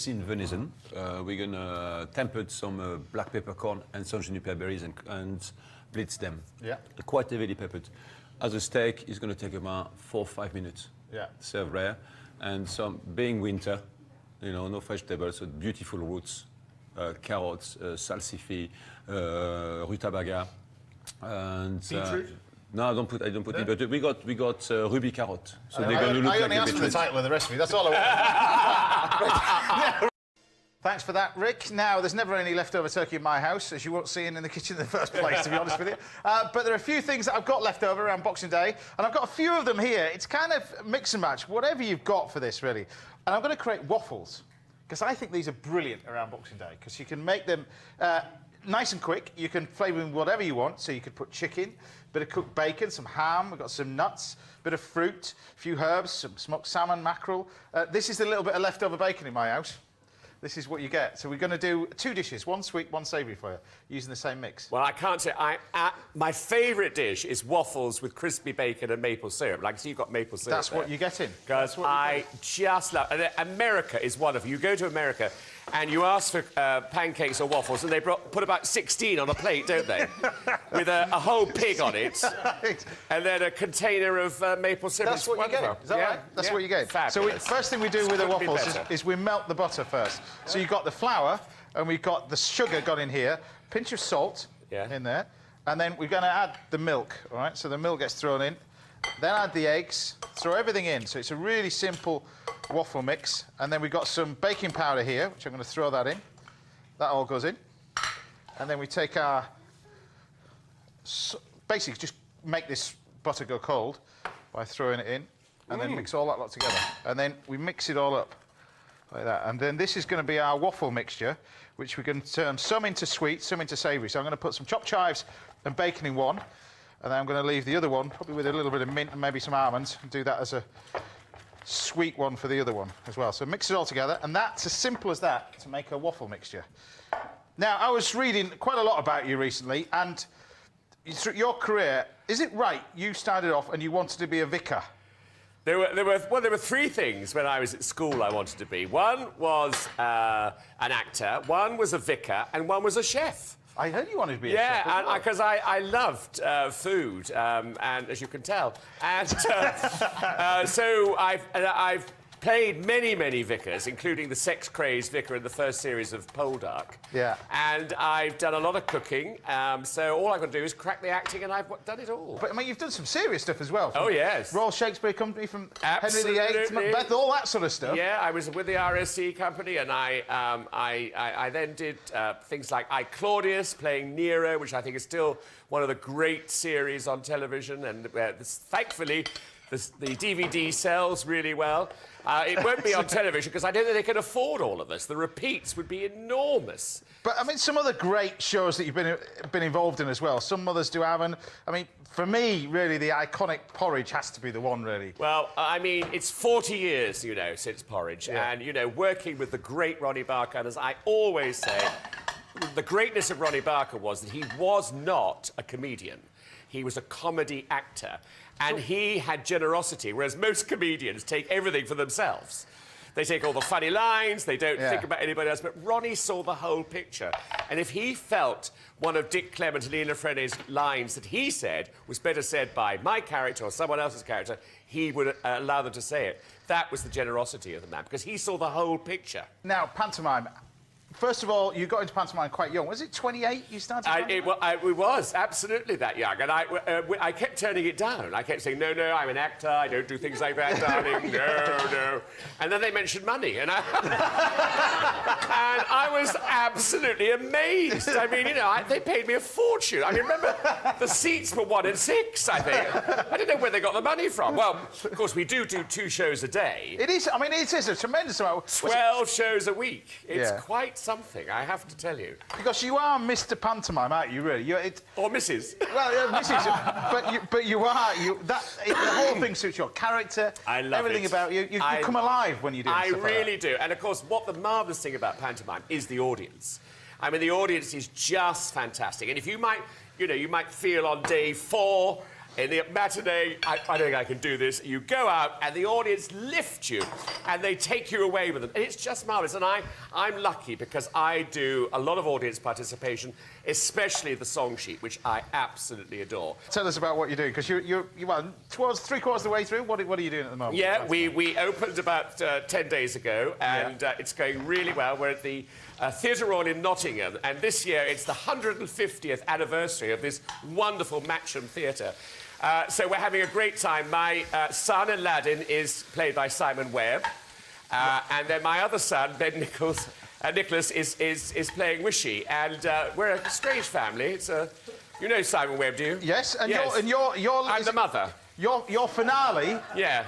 thin venison. We're gonna temper some black peppercorn and some juniper berries and blitz them. Yeah. Quite heavily peppered. As a steak, it's gonna take about 4 or 5 minutes. Yeah. Serve rare. And some, being winter, you know, no vegetables, so beautiful roots, carrots, salsify, rutabaga, and beetroot. No, I don't put it. But we got ruby carrot, so they're going to look I like only a asked for the beetroot. title of the recipe. That's all I want. Thanks for that, Rick. Now, there's never any leftover turkey in my house, as you won't see in the kitchen in the first place, to be honest with you. But there are a few things that I've got left over around Boxing Day, and I've got a few of them here. It's kind of mix and match, whatever you've got for this, really. And I'm going to create waffles, because I think these are brilliant around Boxing Day, because you can make them nice and quick. You can flavour them whatever you want, so you could put chicken, bit of cooked bacon, some ham, we've got some nuts, bit of fruit, a few herbs, some smoked salmon, mackerel. This is the little bit of leftover bacon in my house. This is what you get. So we're going to do 2 dishes, one sweet, one savoury for you, using the same mix. Well, I can't say... my favourite dish is waffles with crispy bacon and maple syrup. Like, so you've got maple syrup. That's what you're getting. Because I just love... And America is wonderful. You go to America and you ask for pancakes or waffles, and they put about 16 on a plate, don't they? With a whole pig on it, and then a container of maple syrup. That's what you get. Is that right? That's what you get. Fabulous. So first thing we do with the waffles is we melt the butter first. So you've got the flour, and we've got the sugar gone in here, pinch of salt in there, and then we're going to add the milk, all right? So the milk gets thrown in, then add the eggs, throw everything in. So it's a really simple waffle mix. And then we've got some baking powder here, which I'm going to throw that in. That all goes in. And then we take our... basically, just make this butter go cold by throwing it in, and then mix all that lot together. And then we mix it all up like that. And then this is going to be our waffle mixture, which we're going to turn some into sweet, some into savoury. So I'm going to put some chopped chives and bacon in one, and then I'm going to leave the other one, probably with a little bit of mint and maybe some almonds, and do that as a sweet one for the other one as well. So mix it all together, and that's as simple as that to make a waffle mixture. Now, I was reading quite a lot about you recently, and your career, is it right you started off and you wanted to be a vicar? There were 3 things when I was at school I wanted to be. One was an actor, one was a vicar, and one was a chef. I heard you wanted to be a chef. Yeah, because I loved food, and as you can tell. And so I've played many vicars, including the sex-crazed vicar in the first series of Poldark. Yeah. And I've done a lot of cooking, so all I've got to do is crack the acting, and I've done it all. But, I mean, you've done some serious stuff as well. Oh, yes. Royal Shakespeare Company, from Absolutely. Henry VIII, Macbeth, all that sort of stuff. Yeah, I was with the RSC Company, and I then did things like I, Claudius, playing Nero, which I think is still one of the great series on television, and thankfully, the DVD sells really well. It won't be on television because I don't think they can afford all of this. The repeats would be enormous. But, I mean, some other great shows that you've been involved in as well. Some others do haven't. I mean, for me, really, the iconic Porridge has to be the one, really. Well, I mean, it's 40 years, you know, since Porridge. Yeah. And, you know, working with the great Ronnie Barker, and as I always say, the greatness of Ronnie Barker was that he was not a comedian. He was a comedy actor. And he had generosity, whereas most comedians take everything for themselves. They take all the funny lines, they don't think about anybody else, but Ronnie saw the whole picture. And if he felt one of Dick Clement and Nina Frene's lines that he said was better said by my character or someone else's character, he would allow them to say it. That was the generosity of the man, because he saw the whole picture. Now, pantomime. First of all, you got into pantomime quite young. Was it 28 you started pantomime? It was absolutely that young, and I kept turning it down. I kept saying, no, I'm an actor, I don't do things like that, darling, no. And then they mentioned money, and I was absolutely amazed. I mean, you know, they paid me a fortune. I mean, remember, the seats were 1 and 6, I think. I don't know where they got the money from. Well, of course, we do 2 shows a day. It is, I mean, it is a tremendous amount. 12 shows a week. It's quite something, I have to tell you. Because you are Mr. Pantomime, aren't you, really? Or Mrs. Well, yeah, Mrs. but you are... the whole thing suits your character. I love everything about you. You come alive when you do stuff I like really that. do. And, of course, what the marvellous thing about pantomime is the audience. I mean, the audience is just fantastic. And if you might, you know, you might feel on day 4... In the matinee, I don't think I can do this. You go out and the audience lift you and they take you away with them. And it's just marvellous. And I'm lucky because I do a lot of audience participation, especially the song sheet, which I absolutely adore. Tell us about what you're doing, because you're well, towards three-quarters of the way through. What are you doing at the moment? Yeah, we opened about 10 days ago, and it's going really well. We're at the Theatre Royal in Nottingham, and this year it's the 150th anniversary of this wonderful Matcham Theatre. So we're having a great time. My son, Aladdin, is played by Simon Webb, and then my other son, Ben Nicholas, is playing Wishy, and we're a strange family. It's a... You know Simon Webb, do you? Yes, and yes. you're I'm the mother. Your finale. Yeah.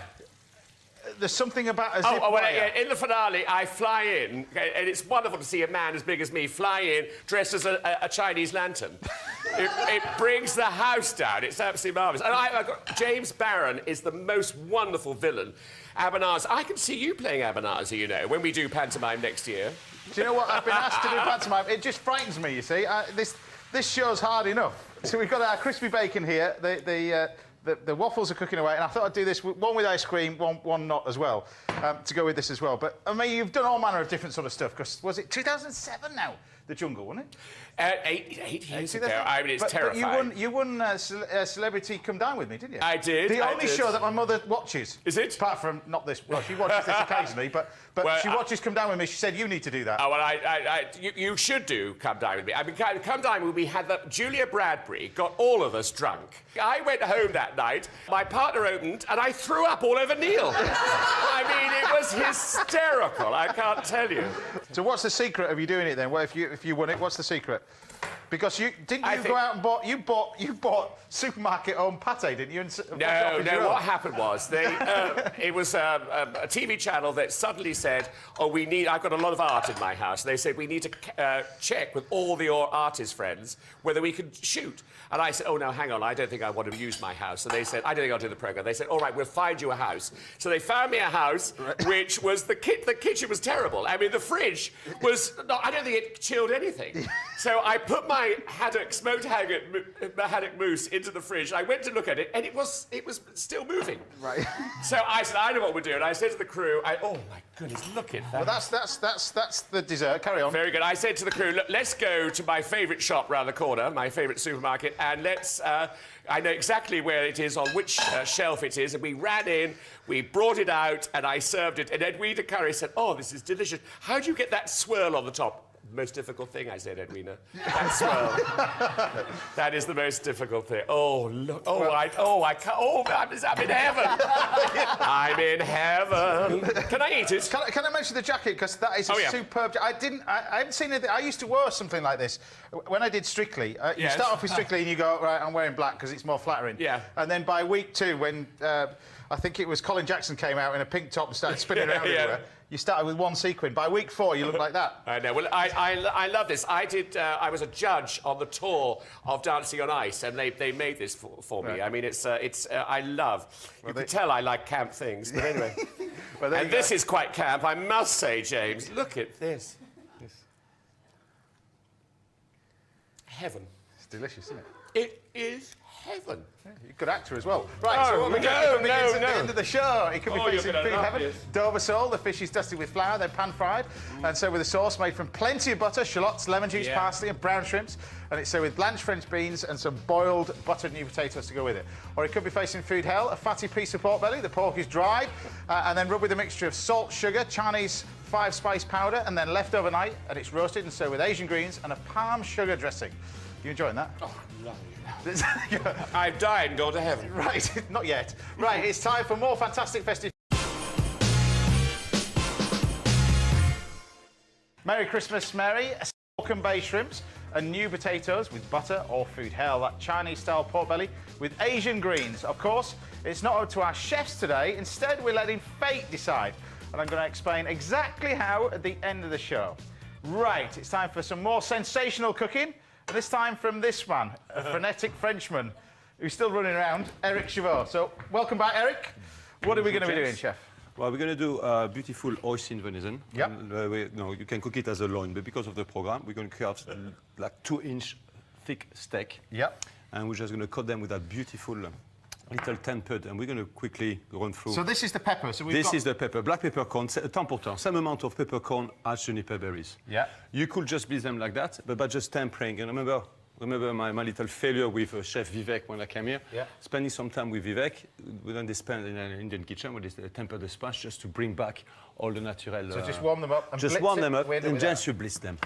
There's something about a zip well, wire. in the finale, I fly in, and it's wonderful to see a man as big as me fly in dressed as a Chinese lantern. it brings the house down. It's absolutely marvellous. And James Barron is the most wonderful villain. Abanaz, I can see you playing Abanaz, you know, when we do pantomime next year. Do you know what? I've been asked to do pantomime. It just frightens me, you see. This show's hard enough. So we've got our crispy bacon here. The waffles are cooking away, and I thought I'd do this, one with ice cream, one not as well, to go with this as well. But, I mean, you've done all manner of different sort of stuff, because was it 2007 now, The Jungle, wasn't it? 8 years ago. I mean, it's terrifying. But you won Celebrity Come Dine With Me, didn't you? I did. The only show that my mother watches. Is it? Apart from, not this, well, she watches this occasionally, but well, she watches Come Dine With Me. She said, you need to do that. Oh, well, you should do Come Dine With Me. I mean, Come Dine With Me had Julia Bradbury got all of us drunk. I went home that night, my partner opened, and I threw up all over Neil. I mean, it was hysterical, I can't tell you. So what's the secret of you doing it then? Well, if you won it, what's the secret? Because you go out and bought supermarket-owned pâté, didn't you? No. What happened was it was a TV channel that suddenly said, "Oh, I've got a lot of art in my house." They said we need to check with all your artist friends whether we could shoot. And I said, "Oh no, hang on, I don't think I want to use my house." And they said, "I don't think I'll do the program." They said, "All right, we'll find you a house." So they found me a house, which was the kitchen was terrible. I mean, the fridge was. I don't think it chilled anything. So I put my smoked haddock mousse into the fridge. I went to look at it, and it was still moving. Right. So I said, I know what we're doing. I said to the crew, oh my goodness, look at that. Well, that's the dessert. Carry on. Very good. I said to the crew, look, let's go to my favourite shop round the corner, my favourite supermarket, and let's. I know exactly where it is, on which shelf it is, and we ran in, we brought it out, and I served it. And Edwina Curry said, "Oh, this is delicious. How do you get that swirl on the top?" Most difficult thing, I said, Edwina. That swirl. That is the most difficult thing. Oh, look. I can't. Oh, I'm in heaven. I'm in heaven. Can I eat it? Can I mention the jacket? Because that is a superb jacket. I haven't seen anything. I used to wear something like this. When I did Strictly, you start off with Strictly and you go, right, I'm wearing black because it's more flattering. Yeah. And then by week 2, when I think it was Colin Jackson came out in a pink top and started spinning around everywhere, you started with one sequin. By week 4, you look like that. I know. Well, I love this. I was a judge on the tour of Dancing on Ice, and they made this for me. I mean, it's I love. You can tell I like camp things, but anyway. And this is quite camp, I must say, James. Look at this. Heaven. It's delicious, isn't it? It is heaven. Yeah, you're a good actor as well. Right, so what we get at the end of the show, it could be facing food heaven. Dover sole, the fish is dusted with flour, then pan-fried, and so with a sauce made from plenty of butter, shallots, lemon juice, parsley, and brown shrimps, and it's served with blanched French beans and some boiled buttered new potatoes to go with it. Or it could be facing food hell, a fatty piece of pork belly, the pork is dried, and then rubbed with a mixture of salt, sugar, Chinese 5-spice powder, and then left overnight, and it's roasted and served with Asian greens and a palm sugar dressing. You enjoying that? Oh, lovely. I've died and gone to heaven. Right, not yet. Right, it's time for more fantastic festive. Merry Christmas, Mary. Pork and bay shrimps and new potatoes with butter or food hell. That Chinese-style pork belly with Asian greens. Of course, it's not up to our chefs today. Instead, we're letting fate decide. And I'm going to explain exactly how at the end of the show. Right, it's time for some more sensational cooking. And this time from this man, a frenetic Frenchman who's still running around, Eric Chauveau. So, welcome back, Eric. What are we going to be doing, Chef? Well, we're going to do beautiful oyster venison. Yep. You can cook it as a loin, but because of the program, we're going to carve like 2-inch thick steak. Yep. And we're just going to cut them with a beautiful little tempered, and we're going to quickly run through. So this is the pepper. So we've This got... is the pepper, black peppercorn, important, same amount of peppercorn as juniper berries. Yeah. You could just bleach them like that, but by just tempering. And remember my little failure with Chef Vivek when I came here? Yeah. Spending some time with Vivek, when they spend in an Indian kitchen, where they temper the spice just to bring back all the natural... So just warm them up and just blitz warm it them up, with or and without? just you blitz them.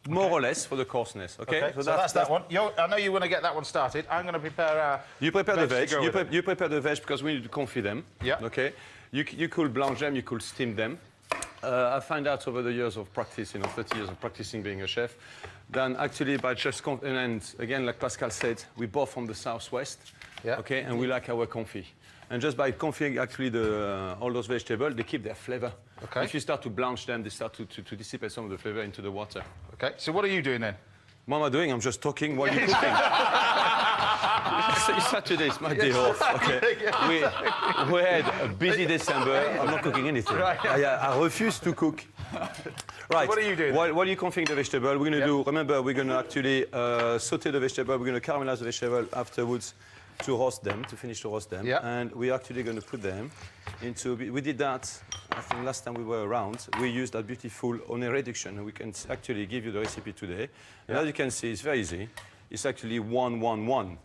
More or less for the coarseness, okay? So that's that one. I know you want to get that one started. I'm going to prepare... You prepare the veg veg. to go with it. You prepare the veg because we need to confit them. Yeah. Okay. You could blanch them. You could steam them. I find out over the years of practice, 30 years of practicing being a chef, then actually by just and again, like Pascal said, we're both from the southwest. Yeah. Okay, and we like our confit. And just by confying actually all those vegetables, they keep their flavor. Okay. If you start to blanch them, they start to dissipate some of the flavor into the water. Okay, so what are you doing then? What am I doing? I'm just talking while you're cooking. It's Saturday, it's my day off. Okay. We had a busy December. I'm not cooking anything. Right. I refuse to cook. Right. What are you doing? While you're configuring the vegetable, we're going to do, remember, we're going to actually saute the vegetable. We're going to caramelize the vegetable afterwards to roast them, to finish to roast them. Yeah. And we're actually going to put them into, we did that, I think last time we were around, we used that beautiful honey reduction, and we can actually give you the recipe today. And as you can see, it's very easy. It's actually 1, 1, 1.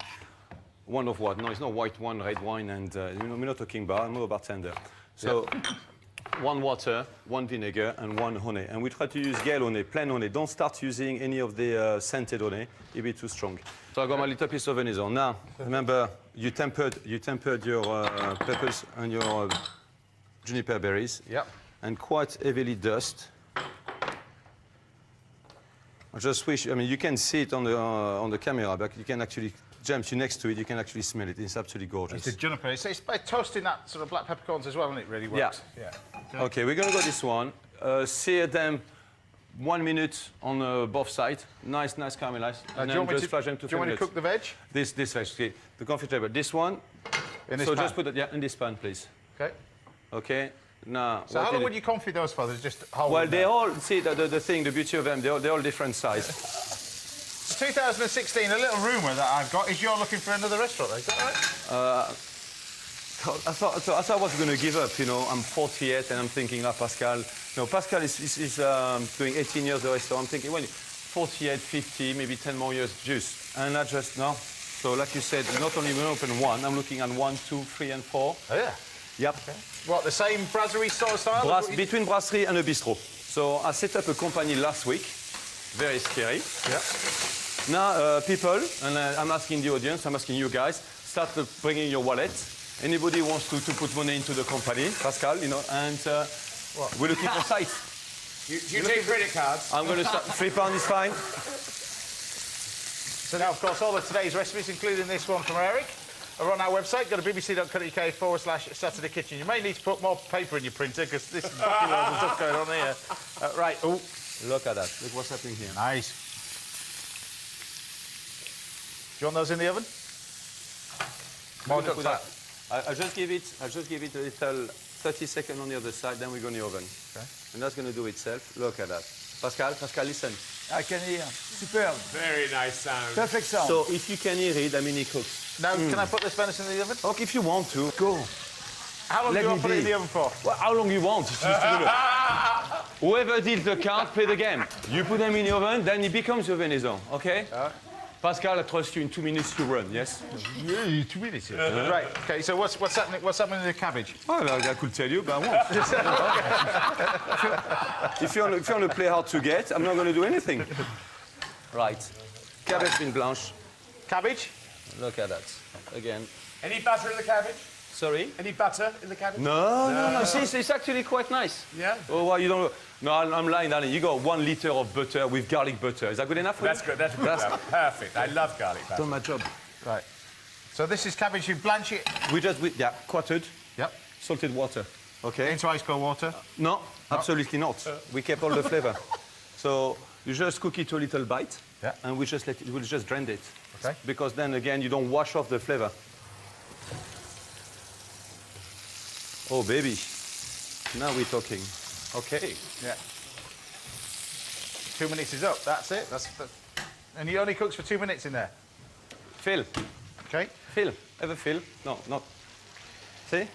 One of what? No, it's not white wine, red wine, and we're not talking bar, I'm not a bartender. So, 1 water, 1 vinegar, and 1 honey. And we try to use Gale honey, plain honey. Don't start using any of the scented honey, it'll be too strong. So I got my little piece of venison. Now, remember, you tempered your peppers and your juniper berries. Yep. And quite heavily dust. I just wish, you can see it on the camera, but you can actually, James, you're next to it, you can actually smell it. It's absolutely gorgeous. It's a juniper. It's by toasting that sort of black peppercorns as well, and it really works. Yeah. Okay, we're going to go this one. Sear them 1 minute on both sides. Nice caramelized. And then just flash them to 3 minutes. Do you want to cook the veg? This veg, okay. The confit table. This one. In this so pan? just put it in this pan, please. Okay. Okay. Now. So how long would you confit those for? There's just whole. Well, they all see the thing, the beauty of them. They're all different size. 2016, a little rumour that I've got is you're looking for another restaurant. Is that right? I thought I was going to give up. I'm 48 and I'm thinking, Pascal. No, Pascal is doing 18 years the restaurant. I'm thinking, well, 48, 50, maybe 10 more years juice. And I just no. So like you said, not only going to open 1, I'm looking at 1, 2, 3, and 4. Oh yeah. Yep. Okay. What, the same brasserie sort of style? Between brasserie and a bistro. So I set up a company last week. Very scary. Yeah. Now, people, and I'm asking the audience, I'm asking you guys, start bringing your wallet. Anybody wants to put money into the company, Pascal, and we're looking for sites. You take credit cards? I'm going to start. £3 is fine. So now, of course, all of today's recipes, including this one from Eric, are on our website. Go to bbc.co.uk/Saturday Kitchen. You may need to put more paper in your printer because this is fucking loads of stuff going on here. Right. Oh, look at that. Look what's happening here. nice. Do you want those in the oven? More duck fat. I'll just give it a little 30 seconds on the other side, then we go in the oven. Okay. And that's going to do itself. Look at that. Pascal, listen. I can hear. Superb. Very nice sound. Perfect sound. So if you can hear it, it cooks. Now, can I put this venison in the oven? Okay, if you want to. Go. How long do you want to put it in the oven for? Well, how long you want. Whoever deals the card, play the game. You put them in the oven, then it becomes your venison, okay? Pascal, I trust you. In 2 minutes, you run, yes? Yeah, 2 minutes. Right, OK, so what's happening with the cabbage? Oh, I could tell you, but I won't. If you want to play hard to get, I'm not going to do anything. Right. Cabbage been blanched. Cabbage? Look at that. Again. Any butter in the cabbage? Sorry? Any butter in the cabbage? No. See, it's actually quite nice. Yeah? Oh, well, you don't... No, I'm lying, darling. You got 1 liter of butter with garlic butter. Is that good enough for That's you? good. That's good. Perfect. I love garlic butter. Done my job. Right. So this is cabbage. You blanch it. Quartered. Yep. Salted water. Okay. Into ice cold water. No, absolutely not. We kept all the flavor. So you just cook it to a little bite. Yeah. And we'll just drain it. Okay. Because then again, you don't wash off the flavor. Oh, baby. Now we're talking. Okay. Yeah. 2 minutes is up. That's it. And he only cooks for 2 minutes in there. Phil. OK. Phil. Ever feel? No, not. See?